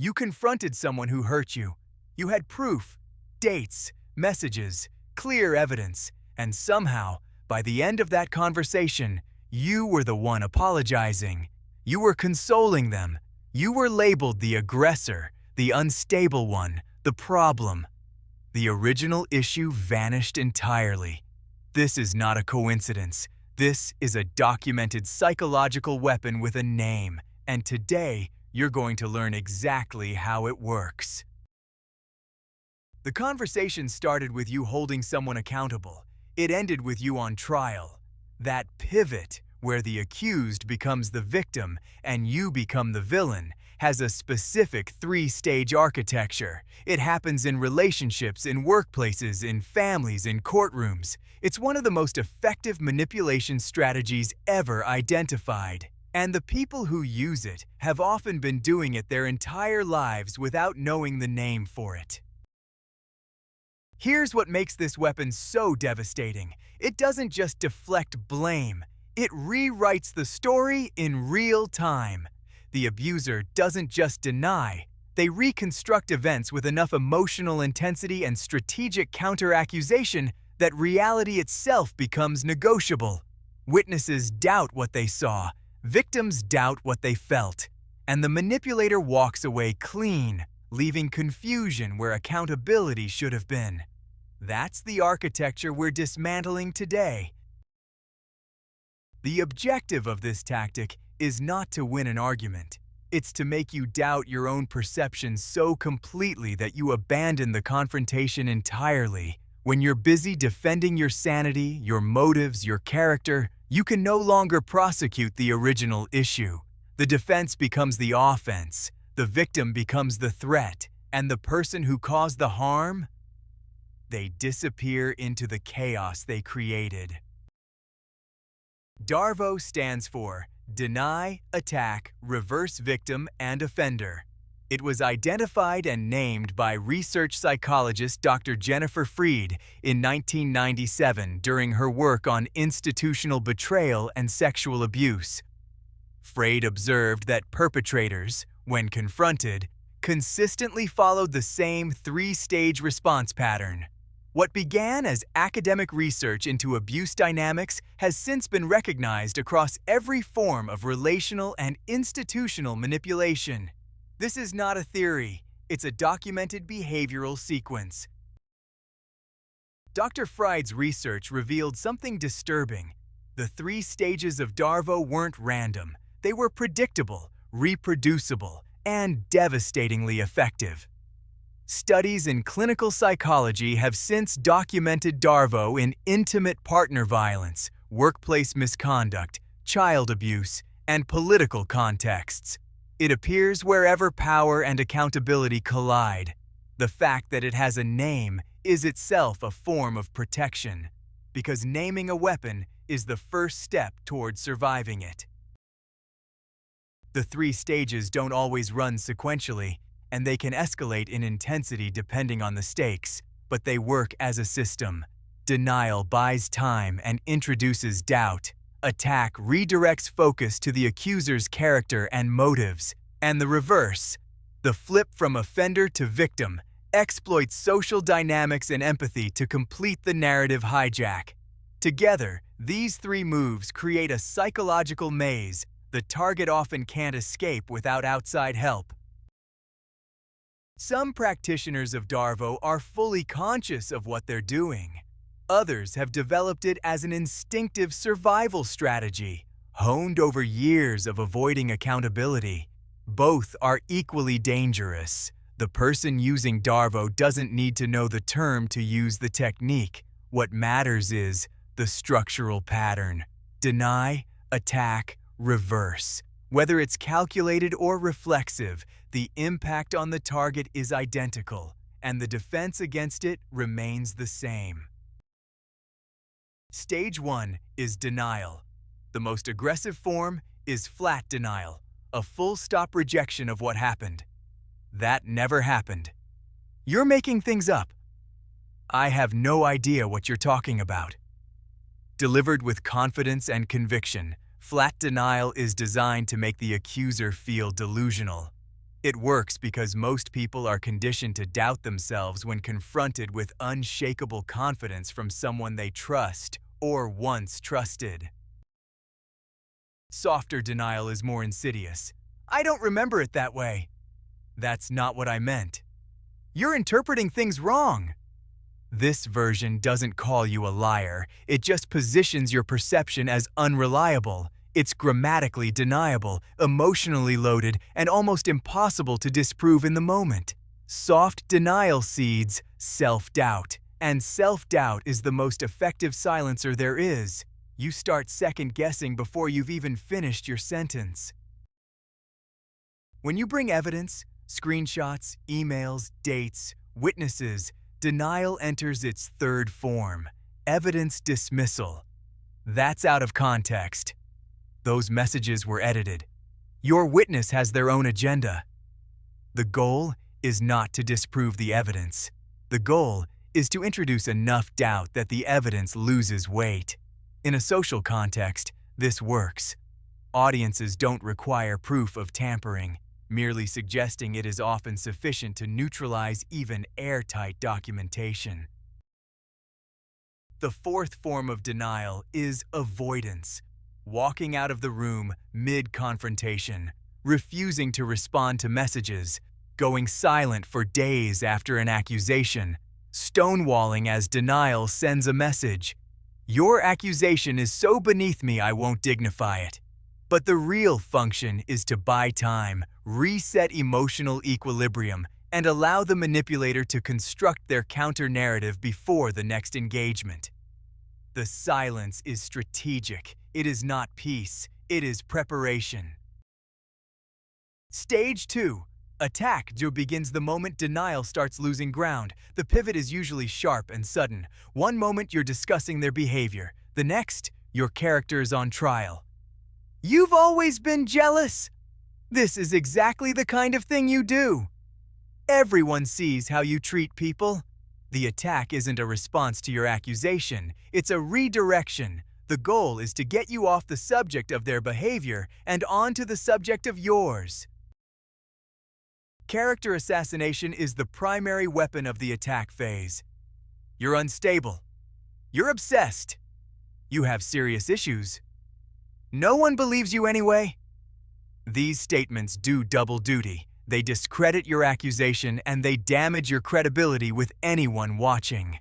You confronted someone who hurt you. You had proof, dates, messages, clear evidence, and somehow, by the end of that conversation, you were the one apologizing. You were consoling them. You were labeled the aggressor, the unstable one, the problem. The original issue vanished entirely. This is not a coincidence. This is a documented psychological weapon with a name, and today you're going to learn exactly how it works. The conversation started with you holding someone accountable. It ended with you on trial. That pivot, where the accused becomes the victim and you become the villain, has a specific three-stage architecture. It happens in relationships, in workplaces, in families, in courtrooms. It's one of the most effective manipulation strategies ever identified. And the people who use it have often been doing it their entire lives without knowing the name for it. Here's what makes this weapon so devastating. It doesn't just deflect blame. It rewrites the story in real time. The abuser doesn't just deny. They reconstruct events with enough emotional intensity and strategic counter-accusation that reality itself becomes negotiable. Witnesses doubt what they saw. Victims doubt what they felt. And the manipulator walks away clean, leaving confusion where accountability should have been. That's the architecture we're dismantling today. The objective of this tactic is not to win an argument. It's to make you doubt your own perceptions so completely that you abandon the confrontation entirely. When you're busy defending your sanity, your motives, your character, you can no longer prosecute the original issue. The defense becomes the offense, the victim becomes the threat, and the person who caused the harm, they disappear into the chaos they created. DARVO stands for Deny, Attack, Reverse Victim, and Offender. It was identified and named by research psychologist Dr. Jennifer Freed in 1997 during her work on institutional betrayal and sexual abuse. Freed observed that perpetrators, when confronted, consistently followed the same three-stage response pattern. What began as academic research into abuse dynamics has since been recognized across every form of relational and institutional manipulation. This is not a theory, it's a documented behavioral sequence. Dr. Freid's research revealed something disturbing. The three stages of DARVO weren't random. They were predictable, reproducible, and devastatingly effective. Studies in clinical psychology have since documented DARVO in intimate partner violence, workplace misconduct, child abuse, and political contexts. It appears wherever power and accountability collide. The fact that it has a name is itself a form of protection, because naming a weapon is the first step toward surviving it. The three stages don't always run sequentially, and they can escalate in intensity depending on the stakes, but they work as a system. Denial buys time and introduces doubt. Attack redirects focus to the accuser's character and motives. And the reverse, the flip from offender to victim, exploits social dynamics and empathy to complete the narrative hijack. Together, these three moves create a psychological maze the target often can't escape without outside help. Some practitioners of DARVO are fully conscious of what they're doing. Others have developed it as an instinctive survival strategy, honed over years of avoiding accountability. Both are equally dangerous. The person using DARVO doesn't need to know the term to use the technique. What matters is the structural pattern. Deny, attack, reverse. Whether it's calculated or reflexive, the impact on the target is identical, and the defense against it remains the same. Stage 1 is denial. The most aggressive form is flat denial, a full-stop rejection of what happened. That never happened. You're making things up. I have no idea what you're talking about. Delivered with confidence and conviction, flat denial is designed to make the accuser feel delusional. It works because most people are conditioned to doubt themselves when confronted with unshakable confidence from someone they trust or once trusted. Softer denial is more insidious. I don't remember it that way. That's not what I meant. You're interpreting things wrong. This version doesn't call you a liar, it just positions your perception as unreliable. It's grammatically deniable, emotionally loaded, and almost impossible to disprove in the moment. Soft denial seeds self-doubt, and self-doubt is the most effective silencer there is. You start second-guessing before you've even finished your sentence. When you bring evidence, screenshots, emails, dates, witnesses, denial enters its third form, evidence dismissal. That's out of context. Those messages were edited. Your witness has their own agenda. The goal is not to disprove the evidence. The goal is to introduce enough doubt that the evidence loses weight. In a social context, this works. Audiences don't require proof of tampering. Merely suggesting it is often sufficient to neutralize even airtight documentation. The fourth form of denial is avoidance. Walking out of the room mid-confrontation, refusing to respond to messages, going silent for days after an accusation, stonewalling as denial sends a message. Your accusation is so beneath me I won't dignify it. But the real function is to buy time, reset emotional equilibrium, and allow the manipulator to construct their counter-narrative before the next engagement. The silence is strategic. It is not peace. It is preparation. Stage 2. Attack begins the moment denial starts losing ground. The pivot is usually sharp and sudden. One moment you're discussing their behavior. The next, your character is on trial. You've always been jealous. This is exactly the kind of thing you do. Everyone sees how you treat people. The attack isn't a response to your accusation. It's a redirection. The goal is to get you off the subject of their behavior and onto the subject of yours. Character assassination is the primary weapon of the attack phase. You're unstable. You're obsessed. You have serious issues. No one believes you anyway. These statements do double duty. They discredit your accusation and they damage your credibility with anyone watching.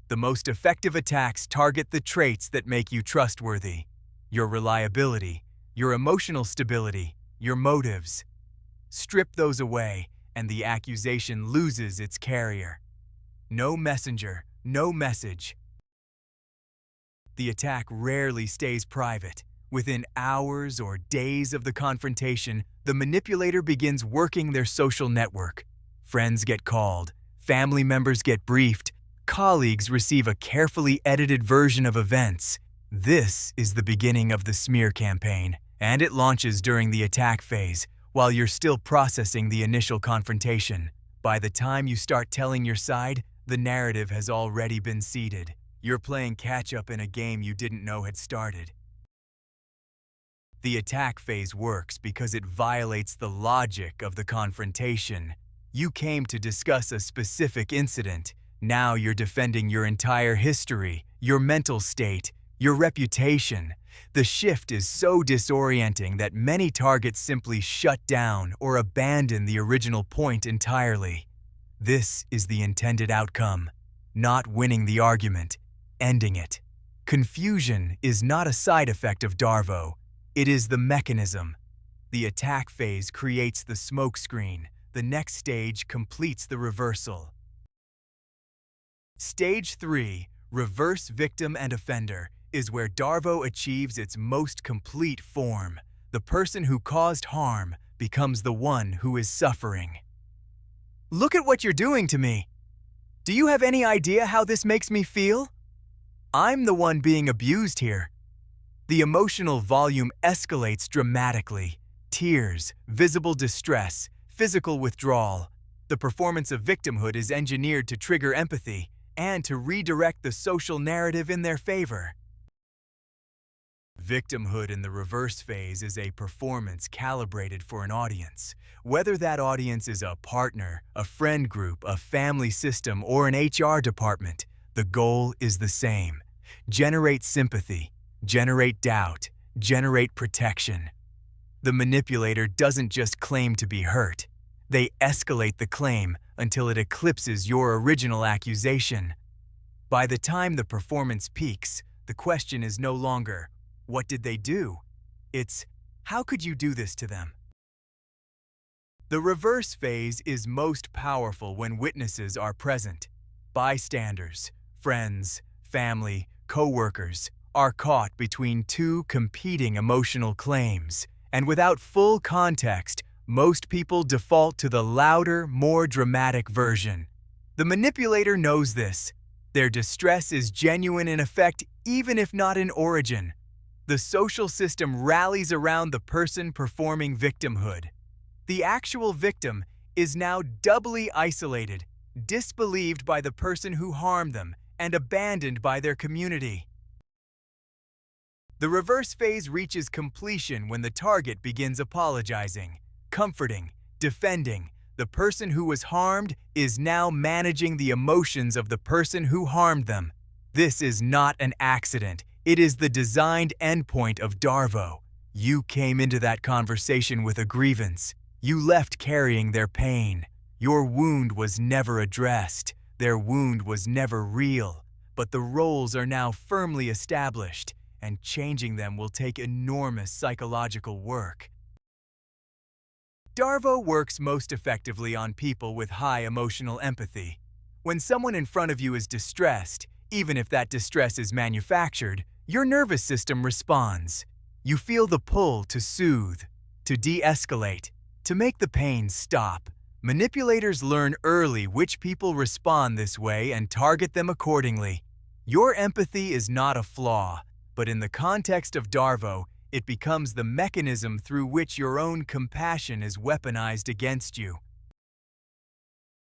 The most effective attacks target the traits that make you trustworthy: your reliability, your emotional stability, your motives. Strip those away, and the accusation loses its carrier. No messenger, no message. The attack rarely stays private. Within hours or days of the confrontation, the manipulator begins working their social network. Friends get called, family members get briefed, colleagues receive a carefully edited version of events. This is the beginning of the smear campaign, and it launches during the attack phase, while you're still processing the initial confrontation. By the time you start telling your side, the narrative has already been seeded. You're playing catch-up in a game you didn't know had started. The attack phase works because it violates the logic of the confrontation. You came to discuss a specific incident. Now you're defending your entire history, your mental state, your reputation. The shift is so disorienting that many targets simply shut down or abandon the original point entirely. This is the intended outcome: not winning the argument, ending it. Confusion is not a side effect of DARVO. It is the mechanism. The attack phase creates the smokescreen. The next stage completes the reversal. Stage 3, Reverse Victim and Offender, is where DARVO achieves its most complete form. The person who caused harm becomes the one who is suffering. Look at what you're doing to me. Do you have any idea how this makes me feel? I'm the one being abused here. The emotional volume escalates dramatically. Tears, visible distress, physical withdrawal. The performance of victimhood is engineered to trigger empathy and to redirect the social narrative in their favor. Victimhood in the reverse phase is a performance calibrated for an audience. Whether that audience is a partner, a friend group, a family system, or an HR department, the goal is the same. Generate sympathy, generate doubt, generate protection. The manipulator doesn't just claim to be hurt. They escalate the claim until it eclipses your original accusation. By the time the performance peaks, the question is no longer, "What did they do?" It's, "How could you do this to them?" The reverse phase is most powerful when witnesses are present. Bystanders, friends, family, co-workers are caught between two competing emotional claims, and without full context, most people default to the louder, more dramatic version. The manipulator knows this. Their distress is genuine in effect, even if not in origin. The social system rallies around the person performing victimhood. The actual victim is now doubly isolated, disbelieved by the person who harmed them, and abandoned by their community. The reverse phase reaches completion when the target begins apologizing, comforting, defending. The person who was harmed is now managing the emotions of the person who harmed them. This is not an accident. It is the designed endpoint of DARVO. You came into that conversation with a grievance. You left carrying their pain. Your wound was never addressed. Their wound was never real. But the roles are now firmly established, and changing them will take enormous psychological work. DARVO works most effectively on people with high emotional empathy. When someone in front of you is distressed, even if that distress is manufactured, your nervous system responds. You feel the pull to soothe, to de-escalate, to make the pain stop. Manipulators learn early which people respond this way and target them accordingly. Your empathy is not a flaw, but in the context of DARVO, it becomes the mechanism through which your own compassion is weaponized against you.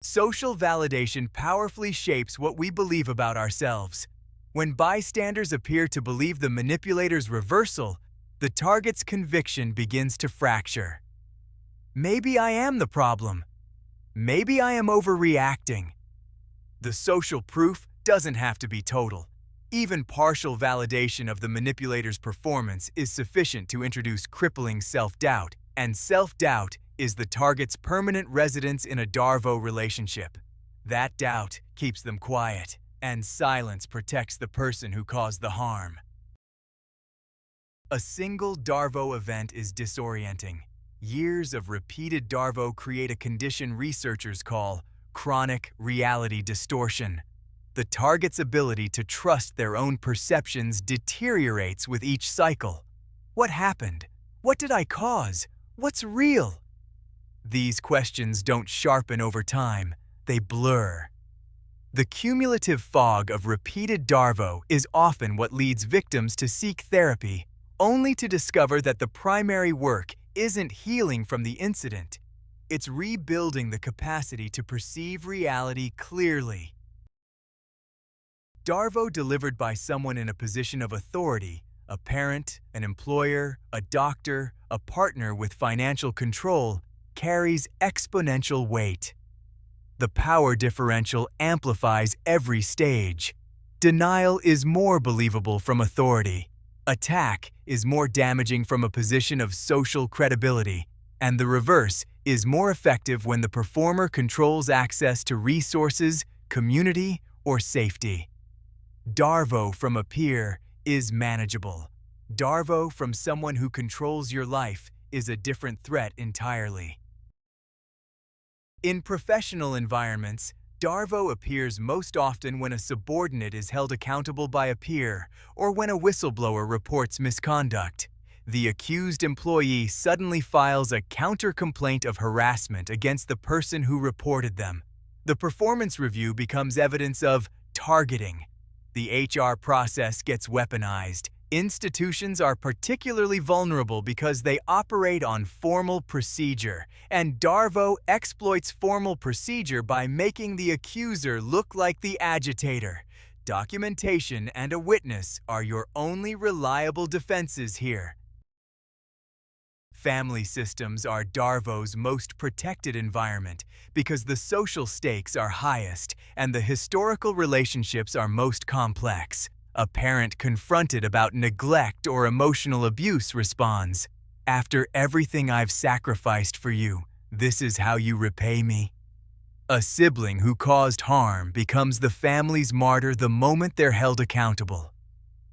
Social validation powerfully shapes what we believe about ourselves. When bystanders appear to believe the manipulator's reversal, the target's conviction begins to fracture. Maybe I am the problem. Maybe I am overreacting. The social proof doesn't have to be total. Even partial validation of the manipulator's performance is sufficient to introduce crippling self-doubt, and self-doubt is the target's permanent residence in a DARVO relationship. That doubt keeps them quiet, and silence protects the person who caused the harm. A single DARVO event is disorienting. Years of repeated DARVO create a condition researchers call chronic reality distortion. The target's ability to trust their own perceptions deteriorates with each cycle. What happened? What did I cause? What's real? These questions don't sharpen over time, they blur. The cumulative fog of repeated DARVO is often what leads victims to seek therapy, only to discover that the primary work isn't healing from the incident. It's rebuilding the capacity to perceive reality clearly. DARVO delivered by someone in a position of authority, a parent, an employer, a doctor, a partner with financial control, carries exponential weight. The power differential amplifies every stage. Denial is more believable from authority. Attack is more damaging from a position of social credibility, and the reverse is more effective when the performer controls access to resources, community, or safety. DARVO from a peer is manageable. DARVO from someone who controls your life is a different threat entirely. In professional environments, DARVO appears most often when a subordinate is held accountable by a peer or when a whistleblower reports misconduct. The accused employee suddenly files a counter-complaint of harassment against the person who reported them. The performance review becomes evidence of targeting. The HR process gets weaponized. Institutions are particularly vulnerable because they operate on formal procedure, and DARVO exploits formal procedure by making the accuser look like the agitator. Documentation and a witness are your only reliable defenses here. Family systems are DARVO's most protected environment because the social stakes are highest and the historical relationships are most complex. A parent confronted about neglect or emotional abuse responds, "After everything I've sacrificed for you, this is how you repay me." A sibling who caused harm becomes the family's martyr the moment they're held accountable.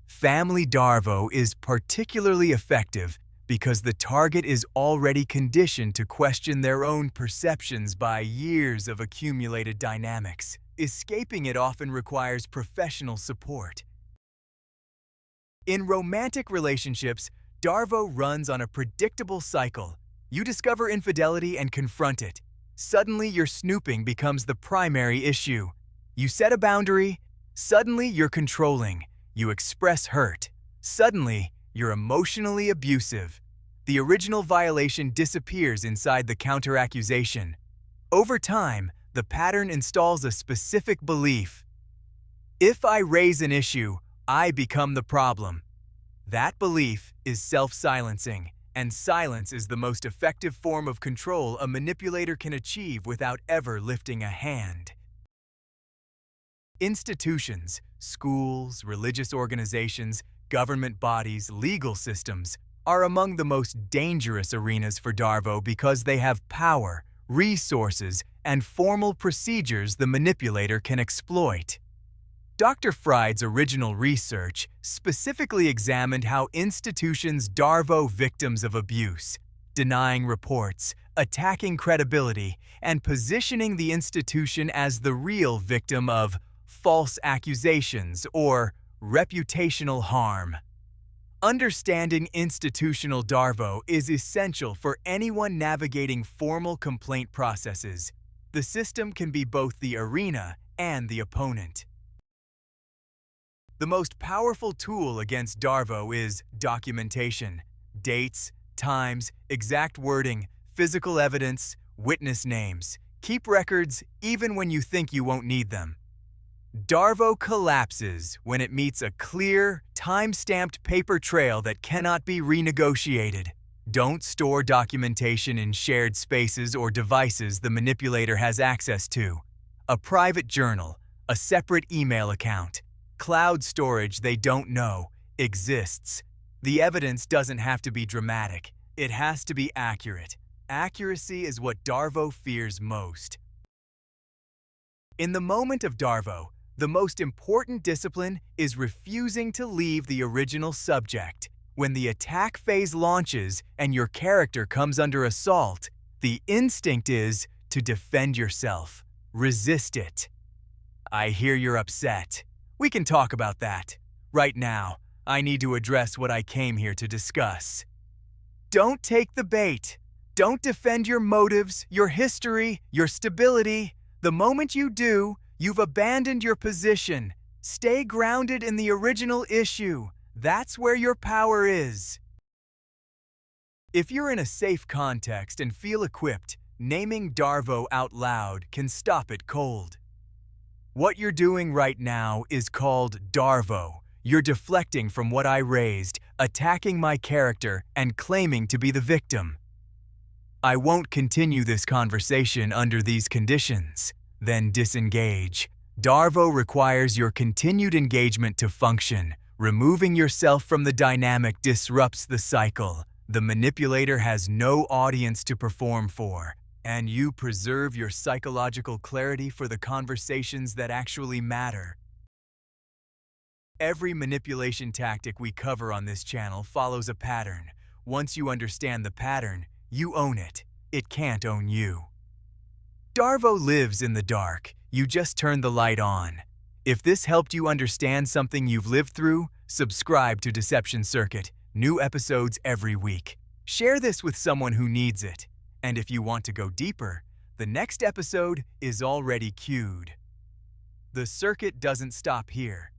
Family DARVO is particularly effective because the target is already conditioned to question their own perceptions by years of accumulated dynamics. Escaping it often requires professional support. In romantic relationships, DARVO runs on a predictable cycle. You discover infidelity and confront it. Suddenly, your snooping becomes the primary issue. You set a boundary. Suddenly, you're controlling. You express hurt. Suddenly, you're emotionally abusive. The original violation disappears inside the counter-accusation. Over time, the pattern installs a specific belief. If I raise an issue, I become the problem. That belief is self-silencing, and silence is the most effective form of control a manipulator can achieve without ever lifting a hand. Institutions, schools, religious organizations, government bodies, legal systems are among the most dangerous arenas for DARVO because they have power, resources, and formal procedures the manipulator can exploit. Dr. Fried's original research specifically examined how institutions DARVO victims of abuse, denying reports, attacking credibility, and positioning the institution as the real victim of false accusations or reputational harm. Understanding institutional DARVO is essential for anyone navigating formal complaint processes. The system can be both the arena and the opponent. The most powerful tool against DARVO is documentation. Dates, times, exact wording, physical evidence, witness names. Keep records even when you think you won't need them. DARVO collapses when it meets a clear, time-stamped paper trail that cannot be renegotiated. Don't store documentation in shared spaces or devices the manipulator has access to. A private journal, a separate email account, cloud storage they don't know exists. The evidence doesn't have to be dramatic. It has to be accurate. Accuracy is what DARVO fears most. In the moment of DARVO, the most important discipline is refusing to leave the original subject. When the attack phase launches and your character comes under assault, the instinct is to defend yourself. Resist it. I hear you're upset. We can talk about that. Right now, I need to address what I came here to discuss. Don't take the bait. Don't defend your motives, your history, your stability. The moment you do, you've abandoned your position. Stay grounded in the original issue. That's where your power is. If you're in a safe context and feel equipped, naming DARVO out loud can stop it cold. What you're doing right now is called DARVO. You're deflecting from what I raised, attacking my character, and claiming to be the victim. I won't continue this conversation under these conditions. Then disengage. DARVO requires your continued engagement to function. Removing yourself from the dynamic disrupts the cycle. The manipulator has no audience to perform for, and you preserve your psychological clarity for the conversations that actually matter. Every manipulation tactic we cover on this channel follows a pattern. Once you understand the pattern, you own it. It can't own you. DARVO lives in the dark. You just turn the light on. If this helped you understand something you've lived through, subscribe to Deception Circuit. New episodes every week. Share this with someone who needs it. And if you want to go deeper, the next episode is already queued. The circuit doesn't stop here.